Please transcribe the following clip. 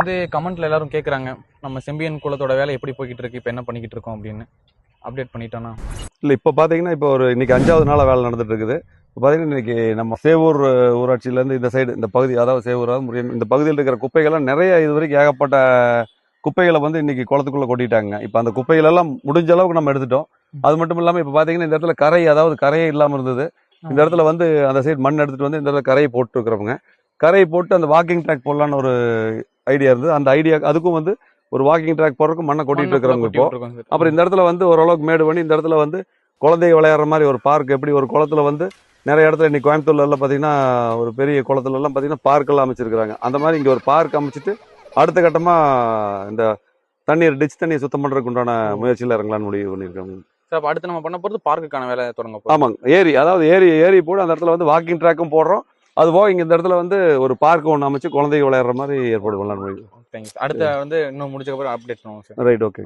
வந்து கமெண்ட்ல எல்லாரும் கேட்குறாங்க, நம்ம செம்பியன் குளத்தோட வேலை எப்படி போய்கிட்டு இருக்கு, இப்போ என்ன பண்ணிக்கிட்டு இருக்கோம் அப்படின்னு அப்டேட் பண்ணிட்டோன்னா. இல்லை, இப்போ பார்த்தீங்கன்னா இப்போ இன்னைக்கு 5வது நாளாக வேலை நடந்துட்டு இருக்குது. இப்போ பார்த்தீங்கன்னா இன்னைக்கு நம்ம சேவூர் ஊராட்சியிலேருந்து இந்த சைடு இந்த பகுதி, அதாவது சேவூர் இந்த பகுதியில் இருக்கிற குப்பைகள்லாம் நிறைய இது வரைக்கும் ஏகப்பட்ட குப்பைகளை வந்து இன்னைக்கு குளத்துக்குள்ளே கொட்டிட்டாங்க. இப்போ அந்த குப்பைகள் எல்லாம் முடிஞ்ச அளவுக்கு நம்ம எடுத்துட்டோம். அது மட்டும் இல்லாமல் இப்போ பார்த்தீங்கன்னா இந்த இடத்துல கரையே இல்லாமல் இருந்தது. இந்த இடத்துல வந்து அந்த சைடு மண் எடுத்துட்டு வந்து இந்த இடத்துல கரையை போட்டுருக்கிறவங்க கரையை போட்டு அந்த வாக்கிங் ட்ராக் போடலான்னு ஒரு ஐடியா இருந்தது. அந்த ஐடியா அதுக்கும் வந்து ஒரு வாக்கிங் ட்ராக் போறதுக்கு மண்ணை கொட்டிட்டு இருக்கிறவங்க இப்போ. அப்புறம் இந்த இடத்துல வந்து ஓரளவுக்கு மேடு பண்ணி இந்த இடத்துல வந்து குழந்தைங்க விளையாடுற மாதிரி ஒரு பார்க், எப்படி ஒரு குளத்துல வந்து நிறைய இடத்துல இன்னைக்கு கோயம்புத்தூர்ல எல்லாம் பார்த்தீங்கன்னா ஒரு பெரிய குளத்துல எல்லாம் பார்த்தீங்கன்னா பார்க் எல்லாம் அமைச்சிருக்காங்க. அந்த மாதிரி இங்க ஒரு பார்க் அமைச்சிட்டு அடுத்த கட்டமா இந்த டிச் தண்ணியை சுத்தம் பண்றதுக்கு உண்டான முயற்சியில் இறங்கலான்னு முடிவு பண்ணியிருக்காங்க. சார், அடுத்து நம்ம பண்ண போகிறது பார்க்குக்கான வேலை தொடங்க போகிறோம். ஆமாங்க, ஏரி போட்டு அந்த இடத்துல வந்து வாக்கிங் ட்ராக்கும் போடுறோம். அது போக இங்க இந்த இடத்துல வந்து ஒரு பார்க் ஒன்று அமைச்சு குழந்தைங்க விளையாடுற மாதிரி ஏற்பாடு பண்ணலாம்னு முடியும். தேங்க்ஸ். அடுத்த வந்து இன்னும் முடிச்சக்கப்புறம் அப்டேட் பண்ணுவோம் சார். Right, okay.